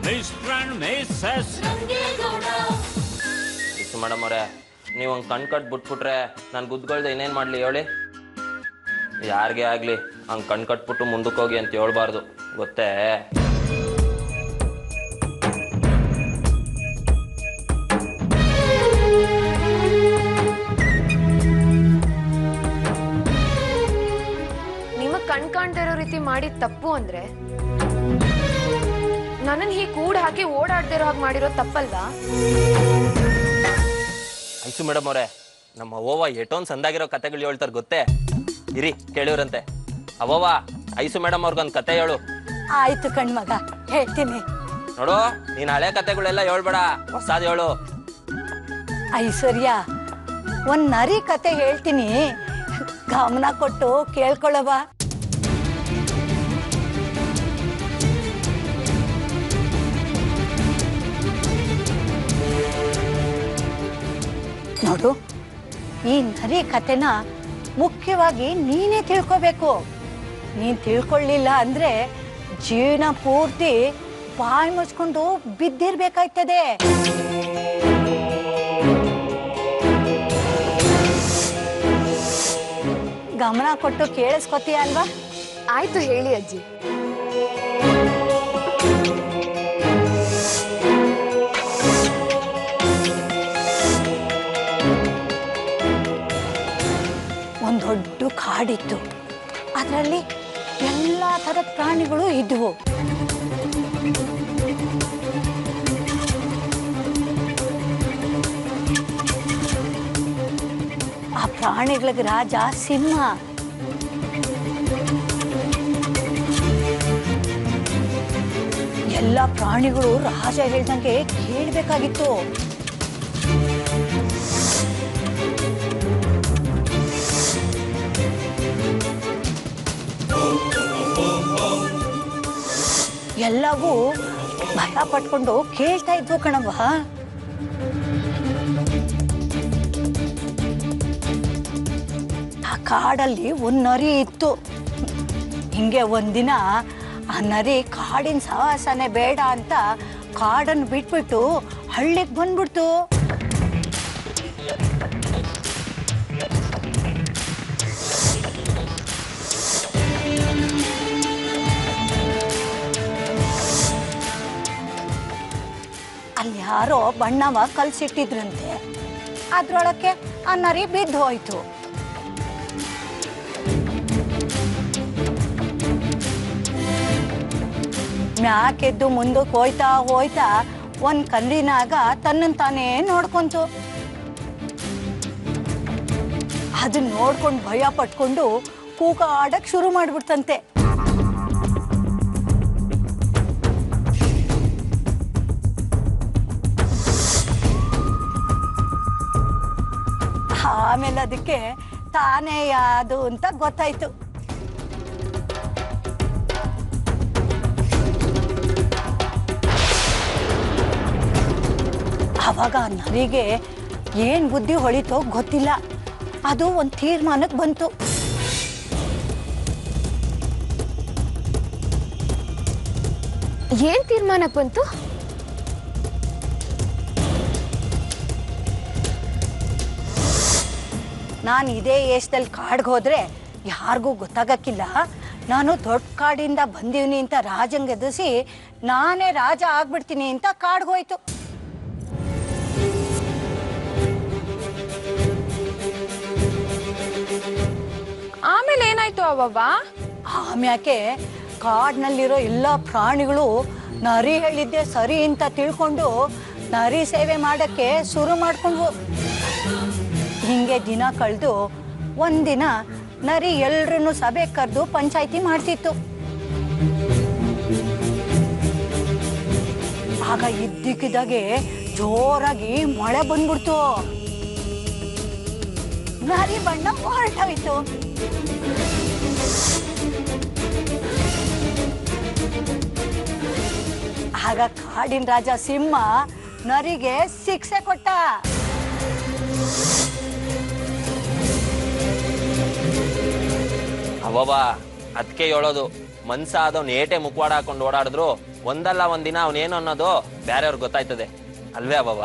Mister and Mrs madam ಅವರೇ, ನೀವು ಹಂಗೆ ಕಣ್ ಕಟ್ ಬಿಟ್ಬಿಟ್ರೆ ನಾನು ಗುದ್ಕೊಳ್ದೆ ಇನ್ನೇನು ಮಾಡಲಿ ಹೇಳಿ? ಯಾರಿಗೆ ಆಗಲಿ ಹಂಗೆ ಕಣ್ ಕಟ್ಬಿಟ್ಟು ಮುಂದಕ್ಕೆ ಹೋಗಿ ಅಂತ ಹೇಳ್ಬಾರ್ದು, ಗೊತ್ತೇ? ನಿಮಗ್ ಕಣ್ ಕಾಣ್ತಾ ಇರೋ ರೀತಿ ಮಾಡಿ ತಪ್ಪು ಅಂದ್ರೆ ನನ್ನನ್ನು ಹೀಗೆ ಕೂಡ ಹಾಕಿ ಓಡಾಡ್ದೇ ಇರೋ ಹಾಗೆ ಮಾಡಿರೋ ತಪ್ಪಲ್ವಾ? ಐಸು ಮೇಡಮ್ ಅವರೇ, ನಮ್ಮ ಅವ್ವ ಎಷ್ಟೊಂದು ಸಂದಾಗಿರೋ ಕತೆಗಳು ಹೇಳ್ತಾರೆ ಗೊತ್ತೇ? ಇರಿ ಕೇಳಿವ್ರಂತೆ. ಅವ್ವ, ಐಸು ಮೇಡಮ್ ಅವ್ರಿಗೊಂದು ಕತೆ ಹೇಳು. ಆಯ್ತು ಕಣ್ಮಗ, ಹೇಳ್ತೀನಿ. ನೋಡು, ನೀನ್ ಹಳೆ ಕತೆಗಳೆಲ್ಲ ಹೇಳ್ಬೇಡ, ಹೊಸಾದ್ ಹೇಳು. ಐಶ್ವರ್ಯ, ಒಂದ್ ನರಿ ಕತೆ ಹೇಳ್ತೀನಿ, ಗಮನ ಕೊಟ್ಟು ಕೇಳ್ಕೊಳ್ಳವ. ನೋಡು, ಈ ನರಿ ಕತೆನ ಮುಖ್ಯವಾಗಿ ನೀನೇ ತಿಳ್ಕೋಬೇಕು. ನೀನ್ ತಿಳ್ಕೊಳ್ಳಿಲ್ಲ ಅಂದ್ರೆ ಜೀವನ ಪೂರ್ತಿ ಬಾಯಿ ಮುಚ್ಕೊಂಡು ಬಿದ್ದಿರ್ಬೇಕಾಯ್ತದೆ. ಗಮನ ಕೊಟ್ಟು ಕೇಳಿಸ್ಕೊತೀಯ ಅಲ್ವಾ? ಆಯ್ತು, ಹೇಳಿ ಅಜ್ಜಿ. ಒಂದು ದೊಡ್ಡ ಕಾಡಿತ್ತು. ಅದರಲ್ಲಿ ಎಲ್ಲ ಥರದ ಪ್ರಾಣಿಗಳು ಇದ್ವು. ಆ ಪ್ರಾಣಿಗಳಿಗೆ ರಾಜ ಸಿಂಹ. ಎಲ್ಲ ಪ್ರಾಣಿಗಳು ರಾಜ ಹೇಳ್ದಂಗೆ ಕೇಳಬೇಕಾಗಿತ್ತು. ಎಲ್ಲವೂ ಭಯ ಪಟ್ಕೊಂಡು ಕೇಳ್ತಾ ಇದ್ವು ಕಣವ್ವ. ಆ ಕಾಡಲ್ಲಿ ಒಂದ್ ನರಿ ಇತ್ತು. ಹಿಂಗೆ ಒಂದಿನ ಆ ನರಿ ಕಾಡಿನ ಸಹವಾಸನೆ ಬೇಡ ಅಂತ ಕಾಡನ್ನು ಬಿಟ್ಬಿಟ್ಟು ಹಳ್ಳಿಗೆ ಬಂದ್ಬಿಡ್ತು. ಅಲ್ಲಿ ಯಾರೋ ಬಣ್ಣವ ಕಲ್ಸಿಟ್ಟಿದ್ರಂತೆ. ಅದ್ರೊಳಕ್ಕೆ ಆ ನರಿ ಬಿದ್ದು ಹೋಯ್ತು. ಮ್ಯಾಕೆದ್ದು ಮುಂದಕ್ಕೆ ಹೋಯ್ತಾ ಹೋಯ್ತಾ ಒಂದ್ ಕಲ್ಲಿನಾಗ ತನ್ನನ್ ತಾನೇ ನೋಡ್ಕೊಂತು. ಅದನ್ನ ನೋಡ್ಕೊಂಡು ಭಯ ಪಟ್ಕೊಂಡು ಕೂಗಾಡಕ್ ಶುರು ಮಾಡ್ಬಿಡ್ತಂತೆ. ಆಮೇಲೆ ಅದಕ್ಕೆ ತಾನೇ ಯಾವುದು ಅಂತ ಗೊತ್ತಾಯ್ತು. ಅವಾಗ ನರಿಗೆ ಏನ್ ಬುದ್ಧಿ ಹೊಳಿತೋ ಗೊತ್ತಿಲ್ಲ. ಅದು ಒಂದು ತೀರ್ಮಾನಕ್ಕೆ ಬಂತು. ಏನ್ ತೀರ್ಮಾನಕ್ಕೆ ಬಂತು? ನಾನು ಇದೇ ಏಷ್ದಲ್ಲಿ ಕಾಡ್ಗೆ ಹೋದ್ರೆ ಯಾರಿಗೂ ಗೊತ್ತಾಗಕ್ಕಿಲ್ಲ. ನಾನು ದೊಡ್ಡ ಕಾಡಿಂದ ಬಂದೀವ್ನಿ ಅಂತ ರಾಜಂಗೆ ಎದುರಿಸಿ ನಾನೇ ರಾಜ ಆಗ್ಬಿಡ್ತೀನಿ ಅಂತ ಕಾಡ್ಗೆ ಹೋಯ್ತು. ಆಮೇಲೆ ಏನಾಯ್ತು ಅವ್ವ? ಆಮ್ಯಾಕೆ ಕಾಡಿನಲ್ಲಿರೋ ಎಲ್ಲ ಪ್ರಾಣಿಗಳು ನರಿ ಹೇಳಿದ್ದೆ ಸರಿ ಅಂತ ತಿಳ್ಕೊಂಡು ನರಿ ಸೇವೆ ಮಾಡಕ್ಕೆ ಶುರು ಮಾಡ್ಕೊಂಡ್ವು. ಹಿಂಗೆ ದಿನ ಕಳೆದು ಒಂದಿನ ನರಿ ಎಲ್ರನ್ನು ಸಭೆ ಕರೆದು ಪಂಚಾಯಿತಿ ಮಾಡ್ತಿತ್ತು. ಆಗ ಇದ್ದಕ್ಕಿದ್ದಾಗೆ ಜೋರಾಗಿ ಮಳೆ ಬಂದ್ಬಿಡ್ತು. ನರಿ ಬಣ್ಣ ಹೊರಟೋಯ್ತು. ಆಗ ಕಾಡಿನ ರಾಜ ಸಿಂಹ ನರಿಗೆ ಶಿಕ್ಷೆ ಕೊಟ್ಟ. ಅವವ ಅದಕ್ಕೆ ಹೇಳೋದು, ಮನ್ಸಾದವ್ನು ಏಟೆ ಮುಖವಾಡ ಹಾಕೊಂಡು ಓಡಾಡಿದ್ರು ಒಂದಲ್ಲ ಒಂದಿನ ಅವನೇನು ಅನ್ನೋದು ಬೇರೆಯವ್ರಿಗೆ ಗೊತ್ತಾಯ್ತದೆ ಅಲ್ವೇ ಅವವ?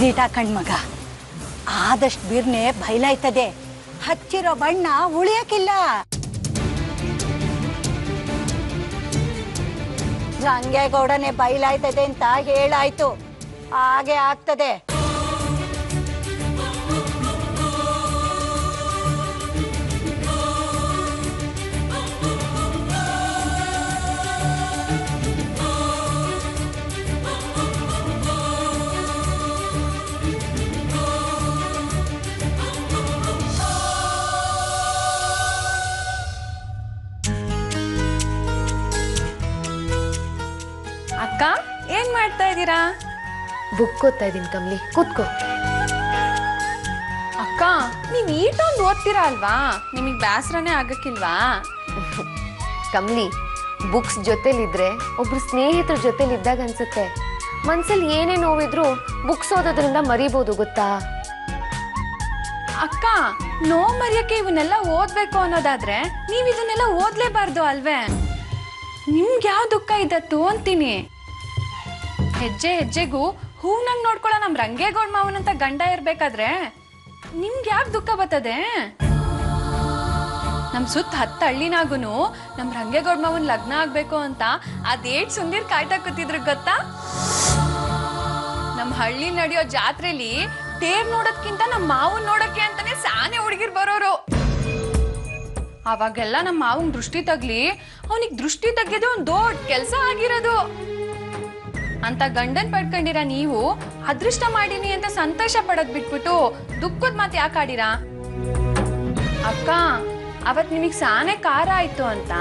ದೀಟ ಕಣ್ಮಗ, ಆದಷ್ಟು ಬಿರ್ನೆ ಬಯಲಾಯ್ತದೆ, ಹಚ್ಚಿರೋ ಬಣ್ಣ ಉಳಿಯಕ್ಕಿಲ್ಲ. ರಂಗೇಗೌಡನೆ ಬಯಲಾಯ್ತದೆ ಅಂತ ಹೇಳಾಯ್ತು, ಹಾಗೆ ಆಗ್ತದೆ. ಅಕ್ಕ ಏನ್ ಮಾಡ್ತಾ ಇದ್ದೀರಾ? ಬುಕ್ ಓದ್ತಾ ಇದೀನಿ ಕಮ್ಲಿ, ಕೂತ್ಕೋ. ಅಕ್ಕ ನೀವ್ ಈಟೊಂದು ಓದ್ತೀರಾ ಅಲ್ವಾ, ನಿಮಗ್ ಬೇಸರನೇ ಆಗಕ್ಕಿಲ್ವಾ? ಕಮ್ಲಿ, ಬುಕ್ಸ್ ಜೊತೆಲಿದ್ರೆ ಒಬ್ರು ಸ್ನೇಹಿತರ ಜೊತೆಲಿ ಇದ್ದಾಗ ಅನ್ಸುತ್ತೆ. ಮನ್ಸಲ್ಲಿ ಏನೇ ನೋವಿದ್ರು ಬುಕ್ಸ್ ಓದೋದ್ರಿಂದ ಮರಿಬಹುದು, ಗೊತ್ತಾ? ಅಕ್ಕ ನೋವು ಮರೆಯಕ್ಕೆ ಇವನ್ನೆಲ್ಲ ಓದ್ಬೇಕು ಅನ್ನೋದಾದ್ರೆ ನೀವ್ ಇದನ್ನೆಲ್ಲ ಓದ್ಲೇಬಾರ್ದು ಅಲ್ವೇ? ನಿಮ್ಗೆ ಯಾವ ದುಃಖ ಇದ್ದತ್ತು ಅಂತೀನಿ. ಹೆಜ್ಜೆ ಹೆಜ್ಜೆಗೂ ಹೂನಂಗ್ ನೋಡ್ಕೊಳ್ಳೋ ನಮ್ ರಂಗೇಗೌಡ ಮಾವನಂತ ಗಂಡ ಇರ್ಬೇಕಾದ್ರೆ ನಿಮ್ಗೆ ಯಾಕೆ ದುಃಖ ಬರ್ತದೆ? ನಮ್ ಸುತ್ತ 10 ಹಳ್ಳಿನಾಗುನು ನಮ್ ರಂಗೇಗೌಡ ಮಾವನ್ ಲಗ್ನ ಆಗ್ಬೇಕು ಅಂತ ಅದೇಟ್ ಸುಂದೀರ್ ಕಾಯ್ತಾ ಕೂತಿದ್ರು ಗೊತ್ತಾ? ನಮ್ ಹಳ್ಳಿ ನಡೆಯೋ ಜಾತ್ರೆಲಿ ತೇರ್ ನೋಡೋದ್ಕಿಂತ ನಮ್ ಮಾವನ್ ನೋಡಕ್ಕೆ ಅಂತಾನೆ ಸಾನೆ ಹುಡುಗಿರ್ ಬರೋರು. ಅವಾಗೆಲ್ಲ ನಮ್ಮ ಮಾವಂಗ್ ದೃಷ್ಟಿ ತಗ್ಲಿ ಅವನಿಗೆ ದೃಷ್ಟಿ ತಗ್ಗಿದ್ದು ಒಂದ್ ದೊಡ್ಡ ಕೆಲ್ಸ ಆಗಿರೋದು. ಅಂತ ಗಂಡನ್ ಪಡ್ಕೊಂಡಿರ ನೀವು ಅದೃಷ್ಟ ಮಾಡೀನಿ ಅಂತ ಸಂತೋಷ ಪಡೋದ್ ಬಿಟ್ಬಿಟ್ಟು ದುಃಖದ ಮಾತು ಯಾಕೆ ಆಡಿರಾ? ಅಕ್ಕ ಅವತ್ ನಿಮಗ್ ಸಾನೆ ಖಾರ ಆಯ್ತು ಅಂತ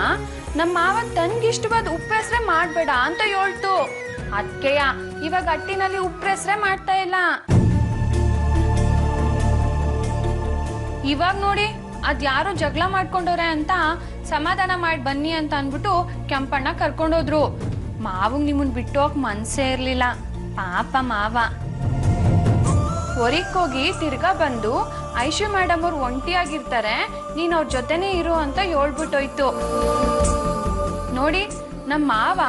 ನಮ್ಮ ಮಾವ ತನ್ಗಿಷ್ಟವಾದ ಉಪ್ಪು ಹೆಸ್ರೆ ಮಾಡ್ಬೇಡ ಅಂತ ಹೇಳ್ತು. ಅದ್ಕೆಯ ಇವಾಗ ಅಟ್ಟಿನಲ್ಲಿ ಉಪ್ಪು ಹೆಸ್ರೆ ಮಾಡ್ತಾ ಇಲ್ಲ. ಇವಾಗ ನೋಡಿ ಅದ್ಯಾರೋ ಜಗಳ ಮಾಡ್ಕೊಂಡವ್ರೆ ಅಂತ ಸಮಾಧಾನ ಮಾಡಿ ಬನ್ನಿ ಅಂತ ಅನ್ಬಿಟ್ಟು ಕೆಂಪಣ್ಣ ಕರ್ಕೊಂಡೋದ್ರು. ಮಾವಂಗ್ ನಿಮ್ಮನ್ ಬಿಟ್ಟು ಹೋಗಕ್ ಮನ್ಸೇ ಇರ್ಲಿಲ್ಲ, ಪಾಪ ಮಾವ. ಹೊರಗ್ ಹೋಗಿ ತಿರ್ಗಾ ಬಂದು ಐಶು ಮೇಡಮ್ ಅವ್ರು ಒಂಟಿಯಾಗಿರ್ತಾರೆ, ನೀನ್ ಅವ್ರ ಜೊತೆನೇ ಇರು ಅಂತ ಹೇಳ್ಬಿಟ್ಟೋಯ್ತು. ನೋಡಿ ನಮ್ಮ ಮಾವ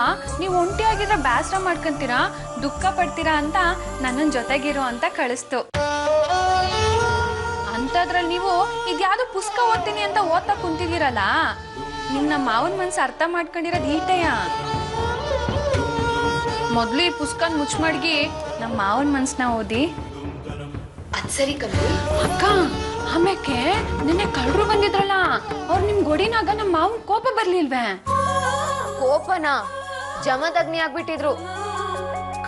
ನೀವ್ ಒಂಟಿಯಾಗಿದ್ರೆ ಬೇಸರ ಮಾಡ್ಕೊಂತೀರಾ, ದುಃಖ ಪಡ್ತೀರಾ ಅಂತ ನನ್ನನ್ ಜೊತೆಗಿರು ಅಂತ ಕಳಿಸ್ತು. ಅಂತದ್ರಲ್ಲಿ ನೀವು ಇದ್ಯಾವ್ದು ಪುಸ್ತಕ ಓದ್ತೀನಿ ಅಂತ ಓದ್ತಾ ಕುಂತಿದ್ದೀರಲ್ಲ, ನಿಮ್ ನಮ್ಮ ಮಾವನ್ ಮನ್ಸು ಅರ್ಥ ಮಾಡ್ಕೊಂಡಿರೋದು ಈಟೆಯ. ಮೊದ್ಲು ಈ ಪುಸ್ತಕ ಮುಚ್ಚ ಮಡ್ಗಿ ನಮ್ಮ ಮಾವನ್ ಮನ್ಸನ್ನ ಓದಿ. ಅದ್ ಸರಿ ಕಮ್ಲಿ. ಅಕ್ಕ ಆಮ್ಯಾಕೆ ನಿನ್ನೆ ಕಳ್ರು ಬಂದಿದ್ರಲ್ಲ, ಅವ್ರು ನಿಮ್ ಗೊಡಿನಾಗ ನಮ್ಮ ಮಾವನ್ ಕೋಪ ಬರ್ಲಿಲ್ವೇ? ಕೋಪನ ಜಮದಗ್ನಿ ಆಗ್ಬಿಟ್ಟಿದ್ರು.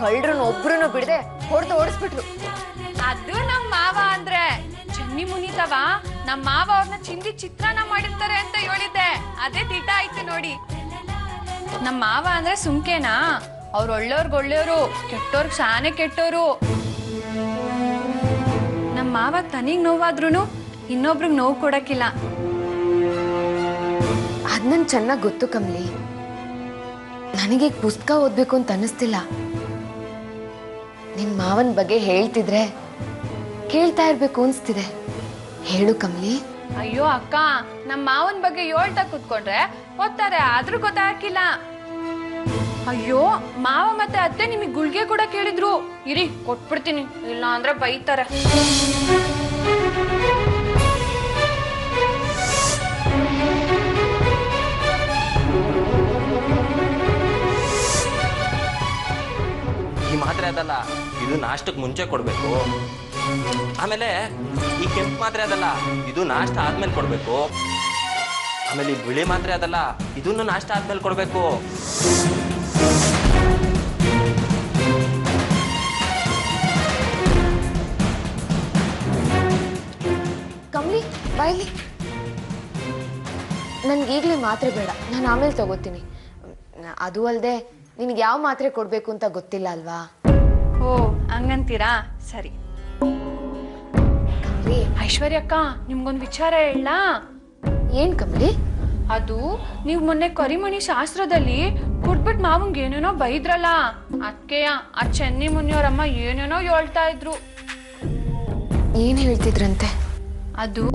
ಕಳ್ರನ್ನ ಒಬ್ರು ಬಿಡದೆ ಹೊಡೆದು ಓಡಿಸ್ಬಿಟ್ರು. ಅದು ನಮ್ಮ ಮಾವ ಅಂದ್ರೆ ಚನ್ನಿ ಮುನಿತವ ನಮ್ಮ ಮಾವ ಅವ್ರನ್ನ ಚಿಂದಿ ಚಿತ್ರಾನ್ನ ಮಾಡಿರ್ತಾರೆ ಅಂತ ಹೇಳಿದ್ದೆ, ಅದೇ ದಿಟ ಆಯ್ತು ನೋಡಿ. ನಮ್ಮ ಮಾವ ಅಂದ್ರೆ ಸುಮ್ಕೆನಾ? ಅವ್ರು ಒಳ್ಳೆಯವ್ರಿಗೆ ಒಳ್ಳೆಯವರು, ಕೆಟ್ಟೋರ್ಗ್ ಸಾನೆ ಕೆಟ್ಟೋರು. ನಮ್ಮ ಮಾವ ತನಿಗ್ ನೋವಾದ್ರೂ ಇನ್ನೊಬ್ರಿಗೆ ನೋವು ಕೊಡಕ್ಕಿಲ್ಲ. ಅದ್ ನನ್ ಚೆನ್ನಾಗ್ ಗೊತ್ತು ಕಮ್ಲಿ. ನನಗೆ ಪುಸ್ತಕ ಓದ್ಬೇಕು ಅಂತ ಅನಿಸ್ತಿಲ್ಲ. ನಿನ್ ಮಾವನ್ ಬಗ್ಗೆ ಹೇಳ್ತಿದ್ರೆ ಕೇಳ್ತಾ ಇರ್ಬೇಕು ಅನ್ಸ್ತಿದೆ. ಹೇಳು ಕಮ್ಲಿ. ಅಯ್ಯೋ ಅಕ್ಕ, ನಮ್ಮ ಮಾವನ್ ಬಗ್ಗೆ ಹೇಳ್ತಾ ಕೂತ್ಕೊಂಡ್ರೆ ಓದ್ತಾರೆ, ಆದ್ರೂ ಗೊತ್ತಾಗಿಲ್ಲ. ಅಯ್ಯೋ ಮಾವ ಮತ್ತೆ ಅತ್ತೆ ನಿಮಗ್ ಗುಳ್ಗೆ ಕೂಡ ಕೇಳಿದ್ರು. ಇರಿ ಕೊಟ್ಬಿಡ್ತೀನಿ, ಇಲ್ಲ ಅಂದ್ರೆ ಬೈತಾರೆ. ಈ ಮಾತ್ರೆ ಅದಲ್ಲ, ಇದು ನಾಷ್ಟಕ್ಕೆ ಮುಂಚೆ ಕೊಡ್ಬೇಕು. ಆಮೇಲೆ ಈ ಕೆಂಪು ಮಾತ್ರೆ ಅದಲ್ಲ, ಇದು ನಾಷ್ಟ ಆದ್ಮೇಲೆ ಕೊಡ್ಬೇಕು. ಆಮೇಲೆ ಈ ಬಿಳಿ ಮಾತ್ರೆ ಅದಲ್ಲ, ಇದನ್ನು ನಾಷ್ಟ ಆದ್ಮೇಲೆ ಕೊಡ್ಬೇಕು. ಕಮ್ಲಿ ಬಾಯ್ಲಿ. ನನ್ಗೀಗ್ಲೇ ಮಾತ್ರೆ ಬೇಡ, ನಾನು ಆಮೇಲೆ ತಗೋತೀನಿ. ಅದು ಅಲ್ಲದೆ ನಿನಗೆ ಯಾವ ಮಾತ್ರೆ ಕೊಡ್ಬೇಕು ಅಂತ ಗೊತ್ತಿಲ್ಲ ಅಲ್ವಾ? ಓ ಹಂಗಂತೀರಾ? ಸರಿ. ಐಶ್ವರ್ಯ ಅಕ್ಕ, ನಿಮ್ಗೊಂದು ವಿಚಾರ ಹೇಳ. ಏನ್ ಕಮ್ಲಿ? ಅದು ನೀವು ಮೊನ್ನೆ ಕರಿಮಣಿ ಶಾಸ್ತ್ರದಲ್ಲಿ ಕುಡ್ಬಿಟ್ ಮಾವಂಗ್ ಏನೇನೋ ಬೈದ್ರಲ್ಲ, ಅದ್ಕೆಯ ಆ ಚೆನ್ನಿ ಮುನಿಯವರಮ್ಮ ಏನೇನೋ ಹೇಳ್ತಾ ಇದ್ರು. ಏನ್ ಹೇಳ್ತಿದ್ರಂತೆ? ಅದು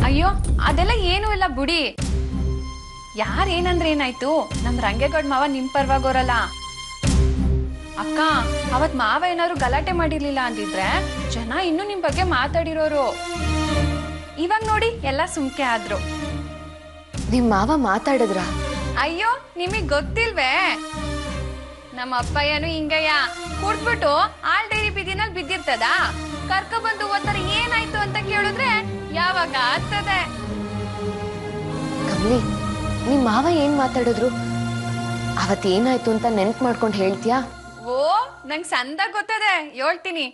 ಅಯ್ಯೋ ಅದೆಲ್ಲ ಏನೂ ಇಲ್ಲ ಬುಡಿ. ಯಾರೇನಂದ್ರೆ ಏನಾಯ್ತು, ನಮ್ ರಂಗೇಗೌಡ ಮಾವ ನಿಮ್ ಪರವಾಗೋರಲ್ಲ. ಅಕ್ಕ, ಅವತ್ ಮಾವ ಏನಾದ್ರು ಗಲಾಟೆ ಮಾಡಿರ್ಲಿಲ್ಲ ಅಂದಿದ್ರೆ ಜನ ಇನ್ನೂ ನಿಮ್ ಬಗ್ಗೆ ಮಾತಾಡಿರೋರು. ಇವಾಗ ನೋಡಿ ಎಲ್ಲ ಸುಮ್ಕೆ ಆದ್ರು. ನಿಮ್ ಮಾವ ಮಾತಾಡಿದ್ರ? ಅಯ್ಯೋ, ನಿಮಗ್ ಗೊತ್ತಿಲ್ವೇ? ನಮ್ಮ ಅಪ್ಪಯ್ಯನು ಹಿಂಗಯ್ಯ, ಕುಡ್ಬಿಟ್ಟು ಆಲ್ ಡೈರಿ ಬೀದಿನಲ್ಲಿ ಬಿದ್ದಿರ್ತದ, ಕರ್ಕ ಬಂದು ಒಂಥರ ಏನಾಯ್ತು ಅಂತ ಕೇಳಿದ್ರೆ ಯಾವಾಗ ಆಗ್ತದೆ. ಕಮಲಿ, ನಿಮ್ ಮಾವ ಏನ್ ಮಾತಾಡಿದ್ರು? ಅವತ್ತೇನಾಯ್ತು ಅಂತ ನೆನ್ಪು ಮಾಡ್ಕೊಂಡು ಹೇಳ್ತೀಯಾ? ಓ, ನಂಗ್ ಸಂದ ಗೊತ್ತದೆ, ಹೇಳ್ತೀನಿ.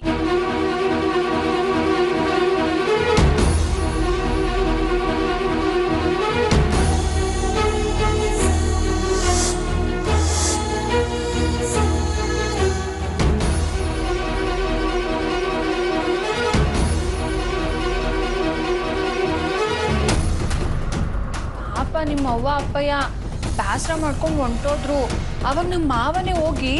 ಪಾಪ ನಿಮ್ಮ ಅವ್ವ ಅಪ್ಪಯ್ಯ ಬ್ಯಾಸರ ಮಾಡ್ಕೊಂಡು ಹೊಂಟೋದ್ರು. ಅವಾಗ ನಮ್ಮ ಮಾವನೇ ಹೋಗಿ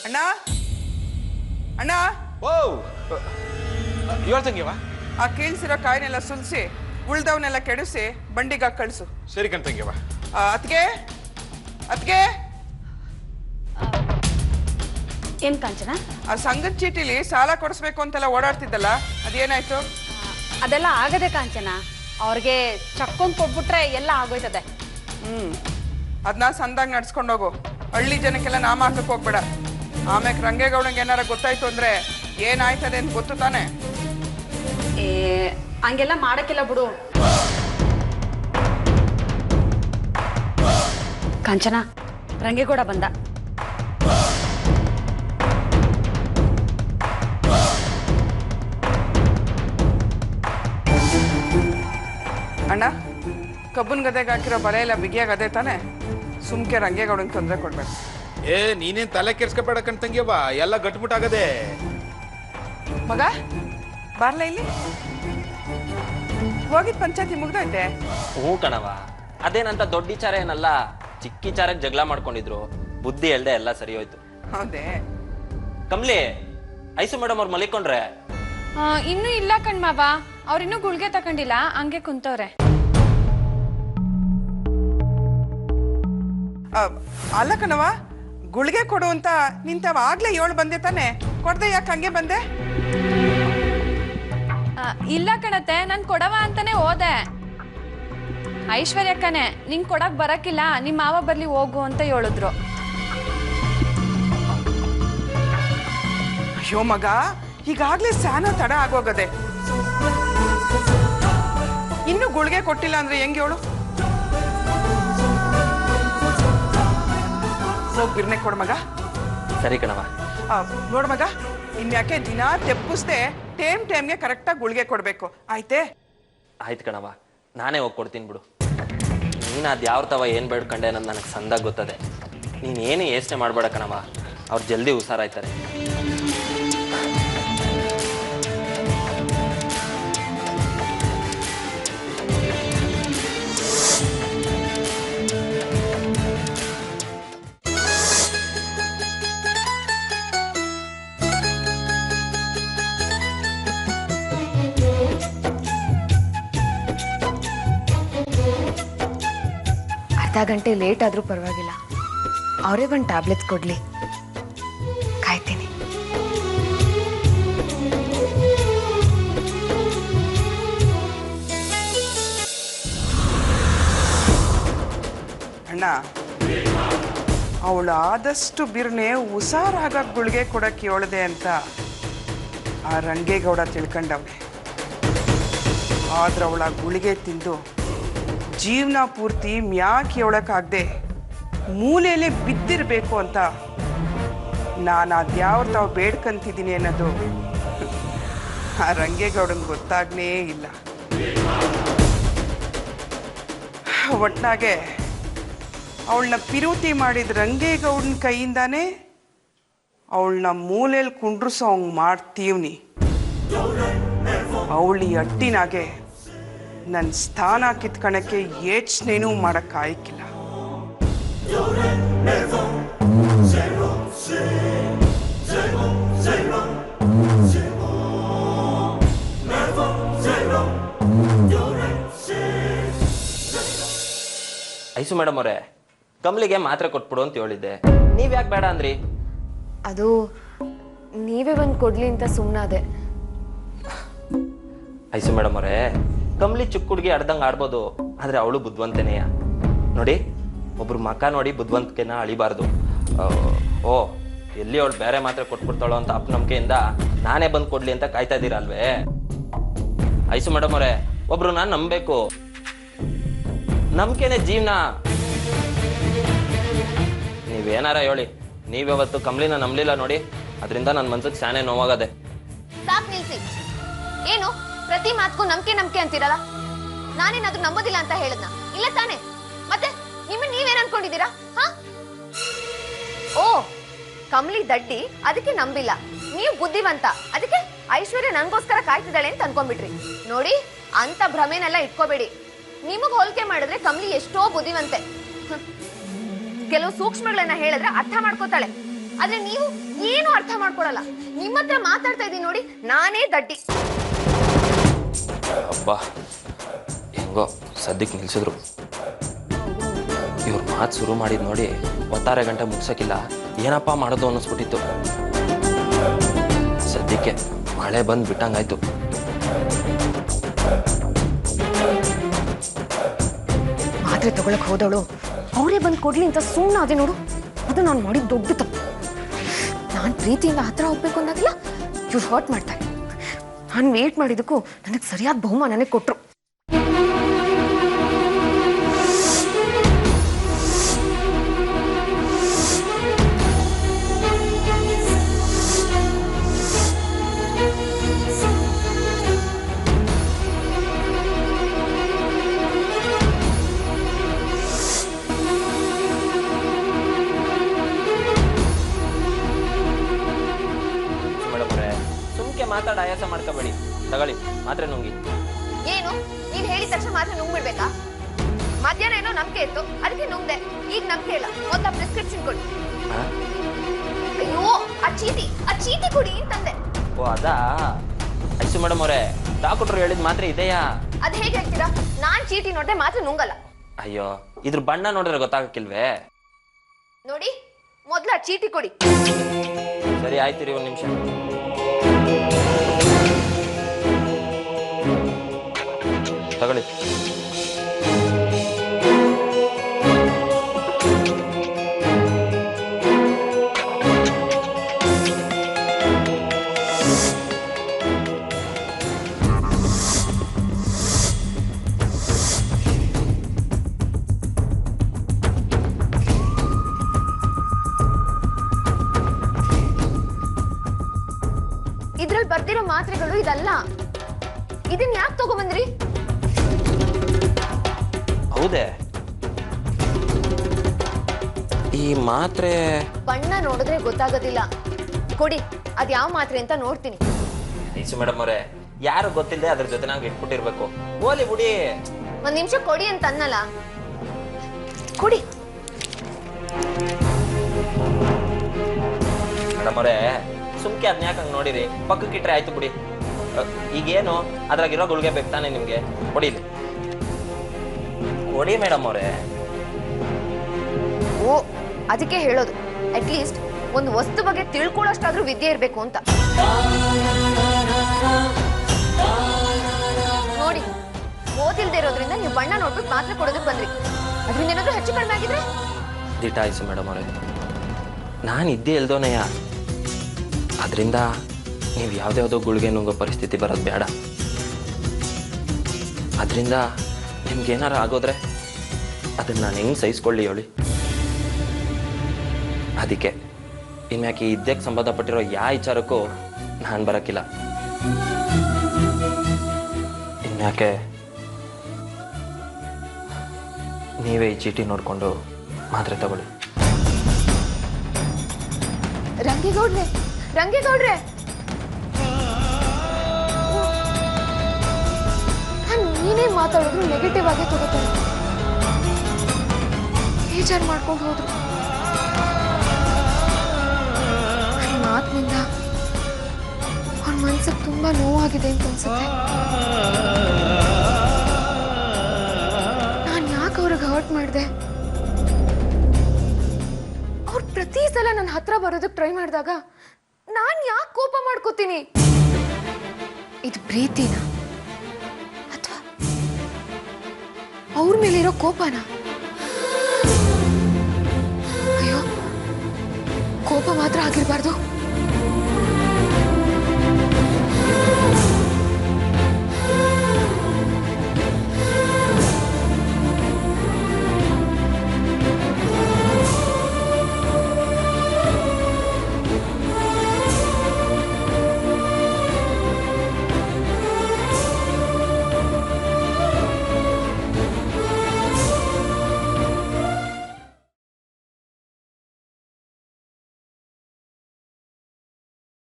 ಅಣ್ಣ ಅಣ್ಣ ಓ ಹೇಳ್ತಂಗಿವ ಆ ಕೀಳ್ಸಿರೋ ಕಾಯಿನೆಲ್ಲ ಸುಲ್ಸಿ ಉಳ್ದವನ್ನೆಲ್ಲ ಕೆಡಿಸಿ ಬಂಡಿಗೆ ಕಳಿಸು. ಸರಿ ಕಣ್ತಂಗಿವ. ಅತ್ಗೆ ಅತ್ಗೆ ಏನ್ ಕಾಂಚನ? ಆ ಸಂಘದ ಚೀಟಿಲಿ ಸಾಲ ಕೊಡಿಸ್ಬೇಕು ಅಂತೆಲ್ಲ ಓಡಾಡ್ತಿದ್ದಲ್ಲ, ಅದೇನಾಯ್ತು? ಅದೆಲ್ಲ ಆಗದೆ ಕಾಂಚನ. ಅವ್ರಿಗೆ ಚಕ್ಕೊಂಡ್ ಕೊಟ್ಬಿಟ್ರೆ ಎಲ್ಲ ಆಗೋಯ್ತದೆ. ಅದನ್ನ ಸಂದಾಗ ನಡ್ಸ್ಕೊಂಡು ಹೋಗು. ಹಳ್ಳಿ ಜನಕ್ಕೆಲ್ಲ ನಾಮ ಹಾಕಕ್ ಹೋಗ್ಬೇಡ. ಆಮ್ಯಾಗ ರಂಗೇಗೌಡಂಗೆ ಏನಾರ ಗೊತ್ತಾಯ್ತು ಅಂದ್ರೆ ಏನಾಯ್ತದೆ ಅಂತ ಗೊತ್ತು ತಾನೆ? ಹಂಗೆಲ್ಲ ಮಾಡಕ್ಕಿಲ್ಲ ಬಿಡು ಕಾಂಚನ. ರಂಗೇಗೌಡ ಬಂದ. ಅಣ್ಣ, ಕಬ್ಬನ್ ಗದೆಗೆ ಹಾಕಿರೋ ಬಲೆ ಎಲ್ಲ ಬಿಗಿಯಾಗದೆ ತಾನೆ? ಸುಮ್ಕೆ ರಂಗೇಗೌಡಂಗೆ ತೊಂದರೆ ಕೊಡ್ಬೇಡ. ನೀನೇನ್ ತಲೆ ಕೆರ್ಸ್ಕೊಬೇಡ ಕಣ್ತಂಗಿವ, ಎಲ್ಲ ಗಟ್ಬಿಟ್ಟಾಗದೆ. ಮಗ ಬಾರ್ಲ ಇಲ್ಲಿ. ಹೋಗಿದ್ ಪಂಚಾಯತಿ ಮುಗ್ದೈತೆ? ಹ್ಞೂ ಕಣವ, ಅದೇನಂತ ದೊಡ್ಡ ವಿಚಾರ ಏನಲ್ಲ, ಚಿಕ್ಕ ವಿಚಾರಕ್ಕೆ ಜಗಳ ಮಾಡ್ಕೊಂಡಿದ್ರು. ಬುದ್ಧಿ ಹೇಳ್ದೆ ಎಲ್ಲ ಸರಿ ಹೋಯ್ತು. ಹೌದೇ? ಕಮ್ಲಿ, ಐಸು ಮೇಡಮ್ ಅವ್ರು ಮಲಿಕೊಂಡ್ರೆ? ಇನ್ನೂ ಇಲ್ಲ ಕಣ್ಮಾವ, ಅವ್ರಿನ್ನೂ ಗುಳ್ಗೆ ತಕೊಂಡಿಲ್ಲ, ಹಂಗೆ ಕುಂತವ್ರೆ. ಅಲ್ಲ ಕಣವ, ಗುಳಿಗೆ ಕೊಡು ಅಂತ ನಿಂತವ ಆಗ್ಲೇ 7 ಬಂದೆ ತಾನೆ? ಕೊಡ್ದೆ ಯಾಕೆ ಹಂಗೆ ಬಂದೆ? ಇಲ್ಲ ಕಣತೆ, ನನ್ ಕೊಡವ ಅಂತಾನೆ ಹೋದೆ. ಐಶ್ವರ್ಯಕ್ಕನೆ ನಿಂಗ್ ಕೊಡಕ್ ಬರಕಿಲ್ಲ, ನಿಮ್ ಮಾವ ಬರ್ಲಿ ಹೋಗು ಅಂತ ಹೇಳಿದ್ರು. ಅಯ್ಯೋ ಮಗ, ಈಗಾಗ್ಲೇ ಸ್ಯಾನೋ ತಡ ಆಗೋಗದೆ. ಇನ್ನು ಗುಳಿಗೆ ಕೊಟ್ಟಿಲ್ಲ ಅಂದ್ರೆ ಹೆಂಗೆ ಹೇಳು? ಹೋಗಿ ಬಿರ್ನೆ ಕೊಡು ಮಗ. ಸರಿ ಕಣವ. ನೋಡು ಮಗ, ಇನ್ಯಾಕೆ ದಿನ ತೆಪ್ಪಿಸ್ದೆ ಟೈಮ್ಗೆ ಕರೆಕ್ಟಾಗಿ ಗುಳಿಗೆ ಕೊಡ್ಬೇಕು, ಆಯ್ತೆ? ಆಯ್ತು ಕಣವ, ನಾನೇ ಹೋಗಿ ಕೊಡ್ತೀನಿ ಬಿಡು. ನೀನು ಅದು ಯಾವ ತವ ಏನು ಬೇಡ್ಕೊಂಡೆ ಅನ್ನೋದು ನನಗೆ ಸಂದಾಗ ಗೊತ್ತದೆ. ನೀನು ಏನು ಯೋಚನೆ ಮಾಡಬೇಡ ಕಣವ, ಅವ್ರು ಜಲ್ದಿ ಹುಷಾರಾಯ್ತಾರೆ. ಅರ್ಧ ಗಂಟೆ ಲೇಟ್ ಆದ್ರೂ ಪರವಾಗಿಲ್ಲ, ಅವರೇ ಒಂದು ಟ್ಯಾಬ್ಲೆಟ್ಸ್ ಕೊಡ್ಲಿ, ಕಾಯ್ತೀನಿ. ಅಣ್ಣ, ಅವಳು ಆದಷ್ಟು ಬಿರ್ನೆ ಹುಷಾರಾಗ ಗುಳಿಗೆ ಕೊಡಕ್ಕೆ ಹೇಳ್ದೆ ಅಂತ ಆ ರಂಗೇಗೌಡ ತಿಳ್ಕೊಂಡವ್ನೆ. ಆದ್ರೆ ಅವಳ ಗುಳಿಗೆ ತಿಂದು ಜೀವನ ಪೂರ್ತಿ ಮ್ಯಾಕೆ ಹೇಳಕ್ಕಾಗದೆ ಮೂಲೆಯಲ್ಲೇ ಬಿದ್ದಿರಬೇಕು ಅಂತ ನಾನು ಅದ್ಯಾವ್ರ ತಾವು ಬೇಡ್ಕಂತಿದ್ದೀನಿ ಅನ್ನೋದು ಆ ರಂಗೇಗೌಡಂಗೆ ಗೊತ್ತಾಗ್ನೇ ಇಲ್ಲ. ಒಟ್ನಾಗೆ ಅವಳನ್ನ ಪಿರೂತಿ ಮಾಡಿದ ರಂಗೇಗೌಡನ ಕೈಯಿಂದಾನೇ ಅವಳನ್ನ ಮೂಲೆಯಲ್ಲಿ ಕುಂಡ್ರಿಸೋ ಹಂಗೆ ಮಾಡ್ತೀವ್ನಿ. ಅವಳಿ ಅಟ್ಟಿನಾಗೆ ನನ್ನ ಸ್ಥಾನ ಕಿತ್ಕಣಕ್ಕೆ ಯೋಚನೆನೂ ಮಾಡೋಕ್ಕಾಯ್ಕಿಲ್ಲ. ಐಸು ಮೇಡಮ್ ಅವರೇ, ಕಮಲಿಗೆ ಮಾತ್ರೆ ಕೊಟ್ಬಿಡು ಅಂತ ಹೇಳಿದ್ದೆ, ನೀವ್ ಯಾಕೆ ಬೇಡ ಅಂದ್ರಿ? ಅದು ನೀವೇ ಬಂದು ಕೊಡ್ಲಿ ಅಂತ ಸುಮ್ಮನಾದೆ. ಐಸು ಮೇಡಮ್ ಅವರೇ, ಕಮಲಿ ಚಿಕ್ಕ ಹುಡುಗಿ ಆಡ್ದಂಗೆ ಆಡ್ಬೋದು, ಆದ್ರೆ ಅವಳು ಬುದ್ಧಿವಂತನೆಯ. ನೋಡಿ, ಒಬ್ರು ಮಕ್ಕ ನೋಡಿ ಬುದ್ಧಿವಂತಿಕೆನ ಅಳಿಬಾರ್ದು. ಓ ಎಲ್ಲಿ ಅವಳು ಬೇರೆ ಮಾತ್ರೆ ಕೊಟ್ಬಿಡ್ತಾಳೋ ಅಂತ ಅಪನಂಬಿಕೆಯಿಂದ ನಾನೇ ಬಂದು ಕೊಡ್ಲಿ ಅಂತ ಕಾಯ್ತಾ ಇದ್ದೀರಲ್ವೇ? ಐಸು ಮೇಡಮ್ ಅವರೇ, ಒಬ್ರು ನಾನು ನಂಬಬೇಕು, ನಂಬಿಕೆನೆ ಜೀವನ. ನೀವೇನಾರ ಹೇಳಿ, ನೀವ್ಯಾವತ್ತು ಕಮಲಿನ ನಂಬಲಿಲ್ಲ ನೋಡಿ, ಅದರಿಂದ ನನ್ನ ಮನ್ಸಿಗೆ ಶಾನೆ ನೋವಾಗದೆ. ಸಾಕ್ ನಿಲ್ಸಿ. ಏನು ಪ್ರತಿ ಮಾತ್ಗೂ ನಂಬಿಕೆ ಅಂತೀರಲ್ಲ? ನಾನೇನಾದ್ರೂ ನಂಬೋದಿಲ್ಲ ಅಂತ ಹೇಳದ್ನ? ಇಲ್ಲ ತಾನೆ? ಮತ್ತೆ ನೀವೇನ್ ಅನ್ಕೊಂಡಿದ್ದೀರಾ? ಓ, ಕಮಲಿ ದಡ್ಡಿ ಅದಕ್ಕೆ ನಂಬಿಲ್ಲ, ನೀವು ಬುದ್ಧಿವಂತ ಅದಕ್ಕೆ ಐಶ್ವರ್ಯ ನನ್ಗೋಸ್ಕರ ಕಾಯ್ತಿದ್ದಾಳೆ ಅಂತ ಅನ್ಕೊಂಡ್ಬಿಟ್ರಿ. ನೋಡಿ, ಅಂತ ಭ್ರಮೆನೆಲ್ಲ ಇಟ್ಕೋಬೇಡಿ. ನಿಮಗ್ ಹೋಲಿಕೆ ಮಾಡಿದ್ರೆ ಕಮಲಿ ಎಷ್ಟೋ ಬುದ್ಧಿವಂತೆ. ಕೆಲವು ಸೂಕ್ಷ್ಮಗಳನ್ನ ಹೇಳಿದ್ರೆ ಅರ್ಥ ಮಾಡ್ಕೋತಾಳೆ, ಆದ್ರೆ ನೀವು ಏನು ಅರ್ಥ ಮಾಡ್ಕೊಳಲ್ಲ. ನಿಮ್ಮ ಹತ್ರ ಮಾತಾಡ್ತಾ ಇದೀನಿ ನೋಡಿ, ನಾನೇ ದಡ್ಡಿ. ಅಬ್ಬಾ, ಹೆಂಗೋ ಸದ್ಯಕ್ಕೆ ನಿಲ್ಸಿದ್ರು. ಇವ್ರ ಮಾತು ಶುರು ಮಾಡಿದ್ ನೋಡಿ 6 ಗಂಟೆ ಮುಗ್ಸಕ್ಕಿಲ್ಲ, ಏನಪ್ಪಾ ಮಾಡೋದು ಅನ್ನಿಸ್ಬಿಟ್ಟಿತ್ತು. ಸದ್ಯಕ್ಕೆ ಮಳೆ ಬಂದು ಬಿಟ್ಟಂಗಾಯ್ತು. ಮಾತ್ರೆ ತಗೊಳಕ್ ಹೋದವಳು ಅವರೇ ಬಂದು ಕೊಡ್ಲಿ ಅಂತ ಸುಮ್ಮನೆ ಅದೇ ನೋಡು, ಅದು ನಾನು ಮಾಡಿದ ದೊಡ್ಡ ತಪ್ಪು. ನಾನು ಪ್ರೀತಿಯಿಂದ ಹತ್ರ ಹೋಗ್ಬೇಕು ಅನ್ನೋದಿಲ್ಲ, ಇವ್ರು ಹರ್ಟ್ ಮಾಡ್ತಾರೆ. ನಾನು ವೇಟ್ ಮಾಡಿದಕ್ಕೂ ನನಗೆ ಸರಿಯಾದ ಬಹುಮಾನನೇ ಕೊಟ್ರು. ಮಾತಾಡ ಆಯಾಸ ಮಾಡ್ಕೋಬೇಡಿ, ತಗೊಳ್ಳಿ ಮಾತ್ರೆ ನುಂಗಿ. ಏನು ನೀನ್ ಹೇಳಿದ ತಕ್ಷಣ ಮಾತ್ರ ನುಂಗ್ಬಿಡ್ಬೇಕಾ? ಮಧ್ಯಾಹ್ನ ಏನೋ ನಂಬಿಕೆ ಇತ್ತು, ಅದಕ್ಕೆ ನುಂಗ್ದೆ. ಈಗ ನಂಬಿಕೆ ಇಲ್ಲ, ಮೊದಲ ಪ್ರಿಸ್ಕ್ರಿಪ್ಷನ್ ಕೊಡಿ. ಅಯ್ಯೋ, ಆ ಚೀಟಿ ಕೊಡಿ ಅಂತಂದೆ. ಓ ಅದಾ? ಐಸು ಮೇಡಮ್ ಅವರೇ, ಡಾಕ್ಟರ್ ಹೇಳಿದ ಮಾತ್ರೆ ಇದೆಯಾ? ಅದ್ ಹೇಗೆ ಹೇಳ್ತೀರಾ? ನಾನ್ ಚೀಟಿ ನೋಡ್ದೆ ಮಾತ್ರ ನುಂಗಲ್ಲ. ಅಯ್ಯೋ, ಇದ್ರ ಬಣ್ಣ ನೋಡಿದ್ರೆ ಗೊತ್ತಾಗಕ್ಕಿಲ್ವೇ? ನೋಡಿ, ಮೊದ್ಲ ಆ ಚೀಟಿ ಕೊಡಿ. ಸರಿ ಆಯ್ತಿರಿ, ಒಂದ್ ನಿಮಿಷ. ತಗೊಳ್ಳಿ. ಇದ್ರಲ್ಲಿ ಬರ್ದಿರೋ ಮಾತ್ರೆಗಳು ಇದಲ್ಲ. ಇದನ್ ಯಾಕೆ ತಗೊಂಬಂದ್ರಿ? ಹೌದೇ? ಈ ಮಾತ್ರೆ ಬಣ್ಣ ನೋಡಿದ್ರೆ ಗೊತ್ತಾಗೋದಿಲ್ಲ. ಕೊಡಿ, ಅದ್ ಯಾವ ಮಾತ್ರೆ ಅಂತ ನೋಡ್ತೀನಿ. ಐಸು ಮೇಡಮ್ ಅವರೇ, ಯಾರು ಗೊತ್ತಿಲ್ಲದೆ ಅದ್ರ ಜೊತೆ ನಾವ್ ಇಟ್ಬಿಟ್ಟಿರ್ಬೇಕು. ಓಲಿ ಬಿಡಿ. ಒಂದ್ ನಿಮಿಷ ಕೊಡಿ ಅಂತ ಅನ್ನಲ್ಲ. ಕೊಡಿ. ಮೇಡಮ್ ಅವರೇ, ಸುಮ್ಕೆ ಅದ್ನ ಯಾಕಂಗ್ ನೋಡಿರಿ, ಪಕ್ಕಕ್ಕಿಟ್ರೆ ಆಯ್ತು ಬಿಡಿ. ಈಗೇನು ಅದ್ರಾಗಿರೋ ಗುಳಿಗೆ ಬೇಕು ತಾನೆ ನಿಮ್ಗೆ? ಕೊಡಿಲಿ, ಕೊಡಿ ಮೇಡಮ್ ಅವರೇ. ಓ, ಅದಕ್ಕೆ ಹೇಳೋದು, ಅಟ್ಲೀಸ್ಟ್ ಒಂದು ವಸ್ತು ಬಗ್ಗೆ ತಿಳ್ಕೊಳ್ಳೋಷ್ಟಾದ್ರೂ ವಿದ್ಯೆ ಇರ್ಬೇಕು ಅಂತ. ನೋಡಿ, ಓದಿಲ್ದೇ ಇರೋದ್ರಿಂದ ನೀವು ಬಣ್ಣ ನೋಡ್ಬಿಟ್ಟು ಮಾತ್ರ ಕೊಡೋದಕ್ಕೆ ಬಂದ್ರಿ. ಅದರಿಂದ ಏನಾದ್ರೂ ಹೆಚ್ಚು ಕಡಿಮೆ ಆಗಿದ್ರೆ? ದಿಟ ಆಯ್ಸು ಮೇಡಮ್ ಅವರೇ, ನಾನು ಇದ್ದೇ ಇಲ್ದೋನಯ್ಯ. ಅದರಿಂದ ನೀವು ಯಾವ್ದ್ಯಾವ್ದೋ ಗುಳಿಗೆ ನುಂಗೋ ಪರಿಸ್ಥಿತಿ ಬರೋದು ಬೇಡ. ಅದರಿಂದ ನಿಮ್ಗೇನಾರ ಆಗೋದ್ರೆ ಅದನ್ನ ನಾನು ಹೆಂಗೆ ಸಹಿಸ್ಕೊಳ್ಳಿ ಹೇಳಿ? ಅದಕ್ಕೆ ಇನ್ಯಾಕೆ ಇದ್ದಕ್ಕೆ ಸಂಬಂಧಪಟ್ಟಿರೋ ಯಾವ ವಿಚಾರಕ್ಕೂ ನಾನು ಬರೋಕ್ಕಿಲ್ಲ. ಇನ್ಯಾಕೆ ನೀವೇ ಈ ಚೀಟಿ ನೋಡಿಕೊಂಡು ಮಾತ್ರೆ ತಗೊಳ್ಳಿ. ರಂಗೇಗೌಡ್ರೆ, ರಂಗೇಗೌಡ್ರೆ, ನಾನು ನೀನೇ ಮಾತಾಡಿದ್ರು ನೆಗೆಟಿವ್ ಆಗಿ ತಗೋತಾರೆ. ಬೇಜಾರು ಮಾಡ್ಕೊಂಡು ಹೋದ್ರು. ನನ್ನ ಮಾತಿನಿಂದ ಅವ್ರ ಮನ್ಸಿಗೆ ತುಂಬಾ ನೋವಾಗಿದೆ ಅಂತ ಅನ್ಸುತ್ತೆ. ನಾನು ಯಾಕೆ ಅವ್ರಿಗೆ ಹರ್ಟ್ ಮಾಡಿದೆ? ಅವ್ರು ಪ್ರತಿ ಸಲ ನನ್ನ ಹತ್ರ ಬರೋದಕ್ಕೆ ಟ್ರೈ ಮಾಡಿದಾಗ ನಾನು ಯಾಕೆ ಕೋಪ ಮಾಡ್ಕೋತೀನಿ? ಇದು ಪ್ರೀತಿನ ಅಥವಾ ಅವ್ರ ಮೇಲಿರೋ ಕೋಪನ? ಅಯ್ಯೋ, ಕೋಪ ಮಾತ್ರ ಆಗಿರ್ಬಾರ್ದು.